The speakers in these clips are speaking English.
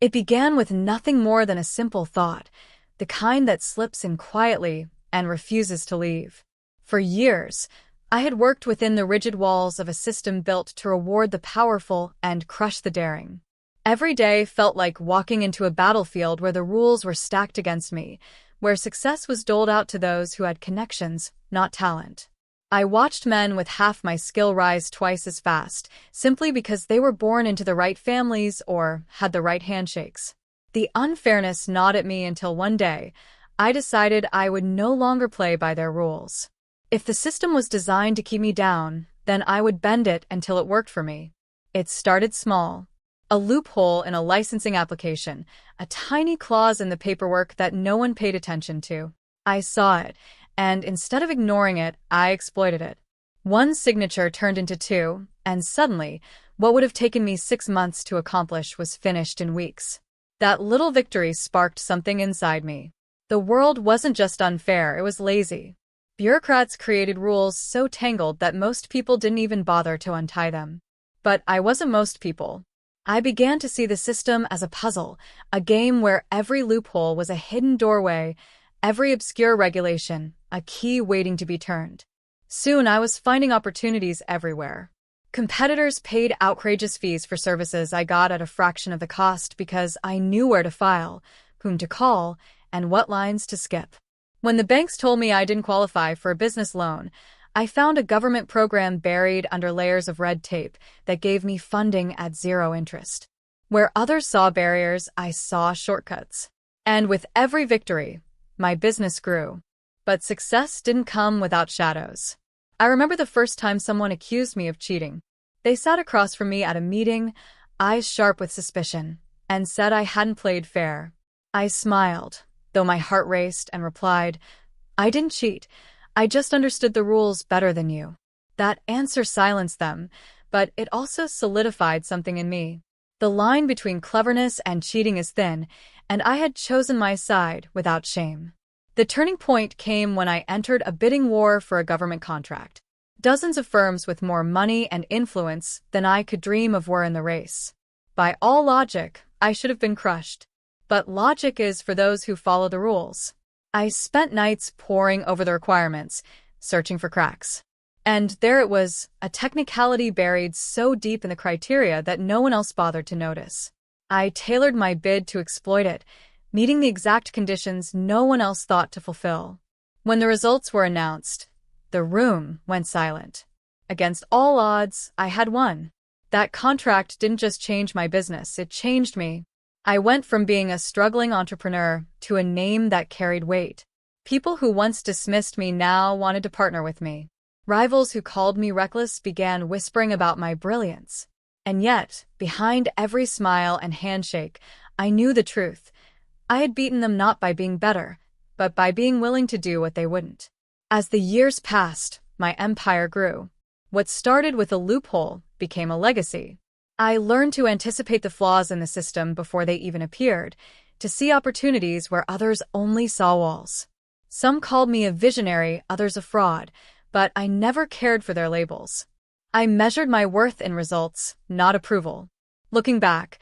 It began with nothing more than a simple thought, the kind that slips in quietly and refuses to leave. For years, I had worked within the rigid walls of a system built to reward the powerful and crush the daring. Every day felt like walking into a battlefield where the rules were stacked against me, where success was doled out to those who had connections, not talent. I watched men with half my skill rise twice as fast, simply because they were born into the right families or had the right handshakes. The unfairness gnawed at me until one day, I decided I would no longer play by their rules. If the system was designed to keep me down, then I would bend it until it worked for me. It started small. A loophole in a licensing application, a tiny clause in the paperwork that no one paid attention to. I saw it, and instead of ignoring it, I exploited it. One signature turned into two, and suddenly, what would have taken me 6 months to accomplish was finished in weeks. That little victory sparked something inside me. The world wasn't just unfair, it was lazy. Bureaucrats created rules so tangled that most people didn't even bother to untie them. But I wasn't most people. I began to see the system as a puzzle, a game where every loophole was a hidden doorway, every obscure regulation, a key waiting to be turned. Soon I was finding opportunities everywhere. Competitors paid outrageous fees for services I got at a fraction of the cost because I knew where to file, whom to call, and what lines to skip. When the banks told me I didn't qualify for a business loan, I found a government program buried under layers of red tape that gave me funding at zero interest. Where others saw barriers, I saw shortcuts. And with every victory, my business grew. But success didn't come without shadows. I remember the first time someone accused me of cheating. They sat across from me at a meeting, eyes sharp with suspicion, and said I hadn't played fair. I smiled, though my heart raced, and replied, "I didn't cheat. I just understood the rules better than you." That answer silenced them, but it also solidified something in me. The line between cleverness and cheating is thin, and I had chosen my side without shame. The turning point came when I entered a bidding war for a government contract. Dozens of firms with more money and influence than I could dream of were in the race. By all logic, I should have been crushed. But logic is for those who follow the rules. I spent nights poring over the requirements, searching for cracks. And there it was, a technicality buried so deep in the criteria that no one else bothered to notice. I tailored my bid to exploit it, meeting the exact conditions no one else thought to fulfill. When the results were announced, the room went silent. Against all odds, I had won. That contract didn't just change my business, it changed me. I went from being a struggling entrepreneur to a name that carried weight. People who once dismissed me now wanted to partner with me. Rivals who called me reckless began whispering about my brilliance. And yet, behind every smile and handshake, I knew the truth. I had beaten them not by being better, but by being willing to do what they wouldn't. As the years passed, my empire grew. What started with a loophole became a legacy. I learned to anticipate the flaws in the system before they even appeared, to see opportunities where others only saw walls. Some called me a visionary, others a fraud, but I never cared for their labels. I measured my worth in results, not approval. Looking back,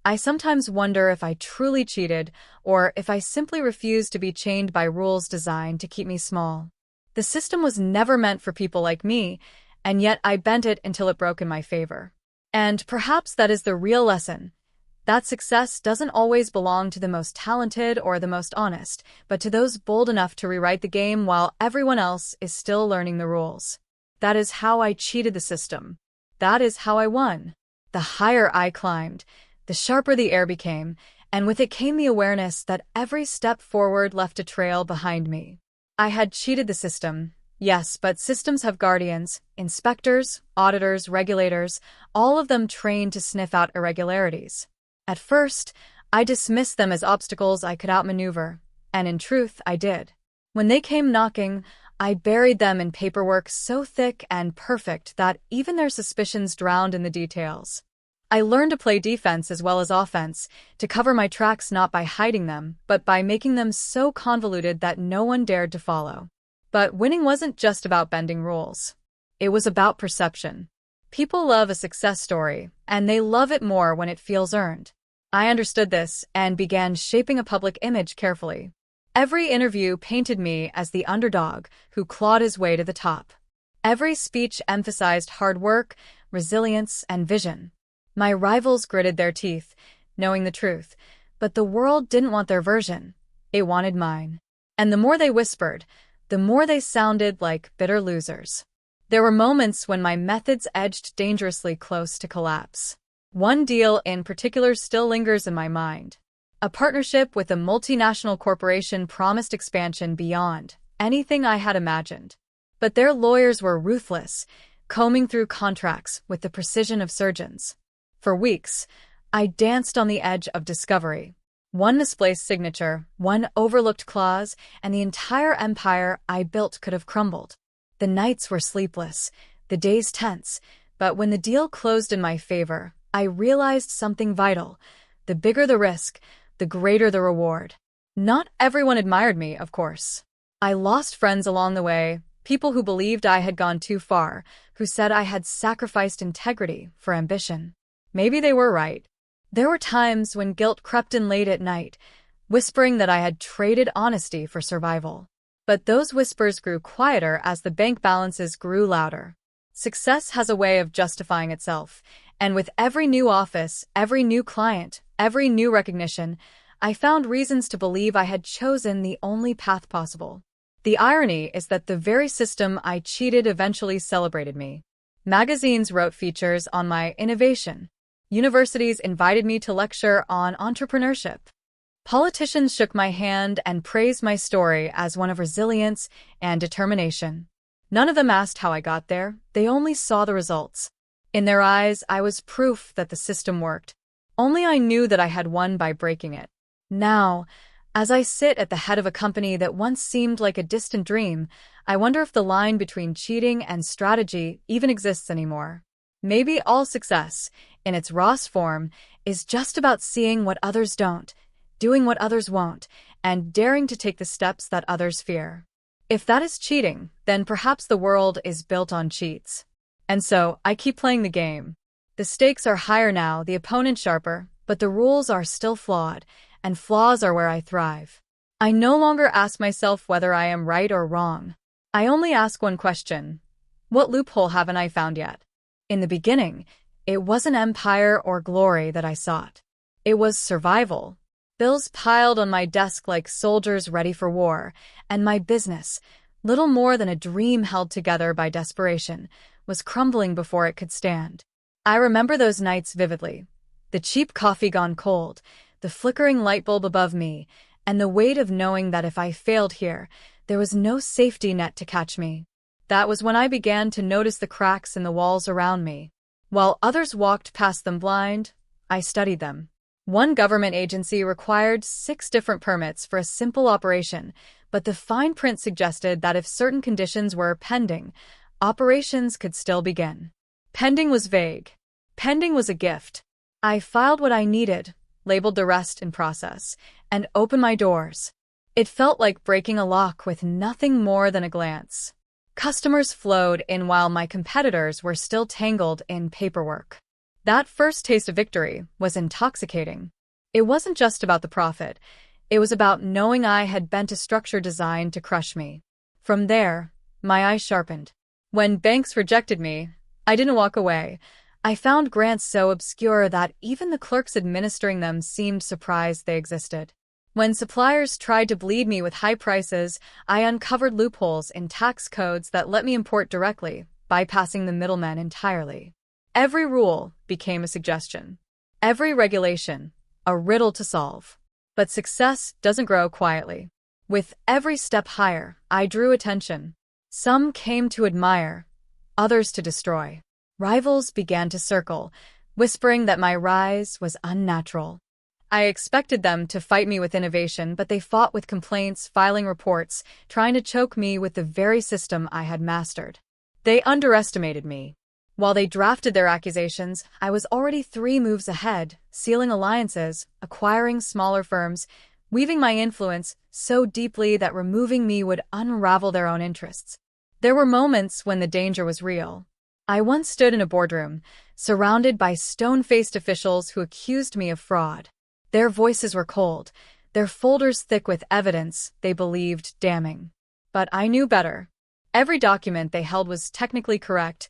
I sometimes wonder if I truly cheated or if I simply refused to be chained by rules designed to keep me small. The system was never meant for people like me, and yet I bent it until it broke in my favor. And perhaps that is the real lesson, that success doesn't always belong to the most talented or the most honest, but to those bold enough to rewrite the game while everyone else is still learning the rules. That is how I cheated the system. That is how I won. The higher I climbed, the sharper the air became, and with it came the awareness that every step forward left a trail behind me. I had cheated the system. Yes, but systems have guardians, inspectors, auditors, regulators, all of them trained to sniff out irregularities. At first, I dismissed them as obstacles I could outmaneuver, and in truth, I did. When they came knocking, I buried them in paperwork so thick and perfect that even their suspicions drowned in the details. I learned to play defense as well as offense, to cover my tracks not by hiding them, but by making them so convoluted that no one dared to follow. But winning wasn't just about bending rules. It was about perception. People love a success story, and they love it more when it feels earned. I understood this and began shaping a public image carefully. Every interview painted me as the underdog who clawed his way to the top. Every speech emphasized hard work, resilience, and vision. My rivals gritted their teeth, knowing the truth, but the world didn't want their version. It wanted mine. And the more they whispered, the more they sounded like bitter losers. There were moments when my methods edged dangerously close to collapse. One deal in particular still lingers in my mind. A partnership with a multinational corporation promised expansion beyond anything I had imagined. But their lawyers were ruthless, combing through contracts with the precision of surgeons. For weeks, I danced on the edge of discovery. One misplaced signature, one overlooked clause, and the entire empire I built could have crumbled. The nights were sleepless, the days tense, but when the deal closed in my favor, I realized something vital. The bigger the risk, the greater the reward. Not everyone admired me, of course. I lost friends along the way, people who believed I had gone too far, who said I had sacrificed integrity for ambition. Maybe they were right. There were times when guilt crept in late at night, whispering that I had traded honesty for survival. But those whispers grew quieter as the bank balances grew louder. Success has a way of justifying itself, and with every new office, every new client, every new recognition, I found reasons to believe I had chosen the only path possible. The irony is that the very system I cheated eventually celebrated me. Magazines wrote features on my innovation. Universities invited me to lecture on entrepreneurship. Politicians shook my hand and praised my story as one of resilience and determination. None of them asked how I got there, they only saw the results. In their eyes, I was proof that the system worked. Only I knew that I had won by breaking it. Now, as I sit at the head of a company that once seemed like a distant dream, I wonder if the line between cheating and strategy even exists anymore. Maybe all success, in its rawest form, is just about seeing what others don't, doing what others won't, and daring to take the steps that others fear. If that is cheating, then perhaps the world is built on cheats. And so, I keep playing the game. The stakes are higher now, the opponent sharper, but the rules are still flawed, and flaws are where I thrive. I no longer ask myself whether I am right or wrong. I only ask one question: what loophole haven't I found yet? In the beginning, it wasn't empire or glory that I sought. It was survival. Bills piled on my desk like soldiers ready for war, and my business, little more than a dream held together by desperation, was crumbling before it could stand. I remember those nights vividly. The cheap coffee gone cold, the flickering light bulb above me, and the weight of knowing that if I failed here, there was no safety net to catch me. That was when I began to notice the cracks in the walls around me. While others walked past them blind, I studied them. One government agency required 6 different permits for a simple operation, but the fine print suggested that if certain conditions were pending, operations could still begin. Pending was vague. Pending was a gift. I filed what I needed, labeled the rest in process, and opened my doors. It felt like breaking a lock with nothing more than a glance. Customers flowed in while my competitors were still tangled in paperwork. That first taste of victory was intoxicating. It wasn't just about the profit. It was about knowing I had bent a structure designed to crush me. From there, my eyes sharpened. When banks rejected me, I didn't walk away. I found grants so obscure that even the clerks administering them seemed surprised they existed. When suppliers tried to bleed me with high prices, I uncovered loopholes in tax codes that let me import directly, bypassing the middlemen entirely. Every rule became a suggestion. Every regulation, a riddle to solve. But success doesn't grow quietly. With every step higher, I drew attention. Some came to admire, others to destroy. Rivals began to circle, whispering that my rise was unnatural. I expected them to fight me with innovation, but they fought with complaints, filing reports, trying to choke me with the very system I had mastered. They underestimated me. While they drafted their accusations, I was already 3 moves ahead, sealing alliances, acquiring smaller firms, weaving my influence so deeply that removing me would unravel their own interests. There were moments when the danger was real. I once stood in a boardroom, surrounded by stone-faced officials who accused me of fraud. Their voices were cold, their folders thick with evidence they believed damning. But I knew better. Every document they held was technically correct,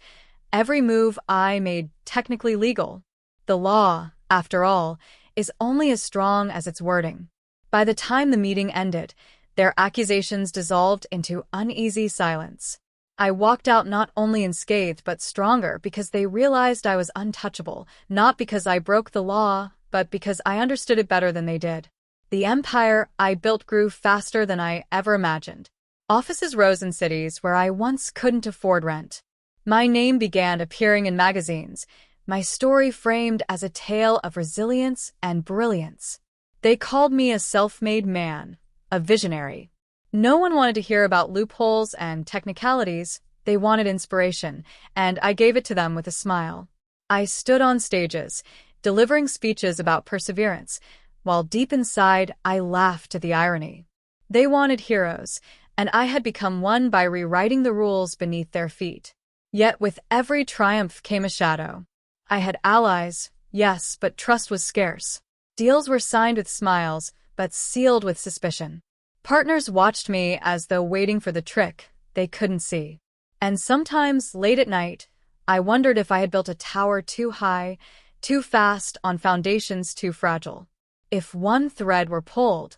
every move I made technically legal. The law, after all, is only as strong as its wording. By the time the meeting ended, their accusations dissolved into uneasy silence. I walked out not only unscathed but stronger because they realized I was untouchable, not because I broke the law, but because I understood it better than they did. The empire I built grew faster than I ever imagined. Offices rose in cities where I once couldn't afford rent. My name began appearing in magazines, my story framed as a tale of resilience and brilliance. They called me a self-made man, a visionary. No one wanted to hear about loopholes and technicalities. They wanted inspiration, and I gave it to them with a smile. I stood on stages, delivering speeches about perseverance, while deep inside I laughed at the irony. They wanted heroes, and I had become one by rewriting the rules beneath their feet. Yet with every triumph came a shadow. I had allies, yes, but trust was scarce. Deals were signed with smiles, but sealed with suspicion. Partners watched me as though waiting for the trick they couldn't see. And sometimes, late at night, I wondered if I had built a tower too high, too fast, on foundations too fragile. If one thread were pulled,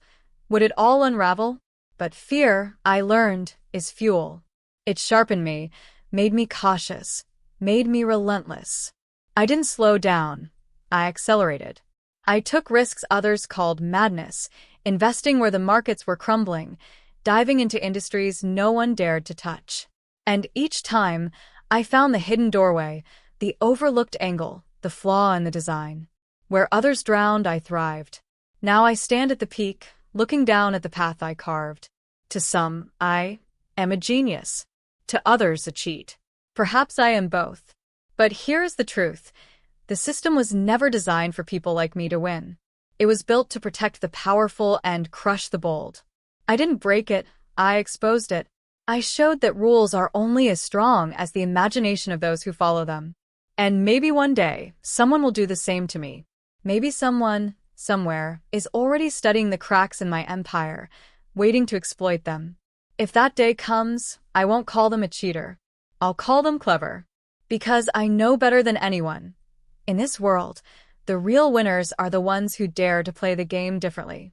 would it all unravel? But fear, I learned, is fuel. It sharpened me, made me cautious, made me relentless. I didn't slow down. I accelerated. I took risks others called madness, investing where the markets were crumbling, diving into industries no one dared to touch. And each time, I found the hidden doorway, the overlooked angle, the flaw in the design. Where others drowned, I thrived. Now I stand at the peak, looking down at the path I carved. To some, I am a genius. To others, a cheat. Perhaps I am both. But here's the truth. The system was never designed for people like me to win. It was built to protect the powerful and crush the bold. I didn't break it, I exposed it. I showed that rules are only as strong as the imagination of those who follow them. And maybe one day, someone will do the same to me. Maybe someone, somewhere, is already studying the cracks in my empire, waiting to exploit them. If that day comes, I won't call them a cheater. I'll call them clever. Because I know better than anyone. In this world, the real winners are the ones who dare to play the game differently.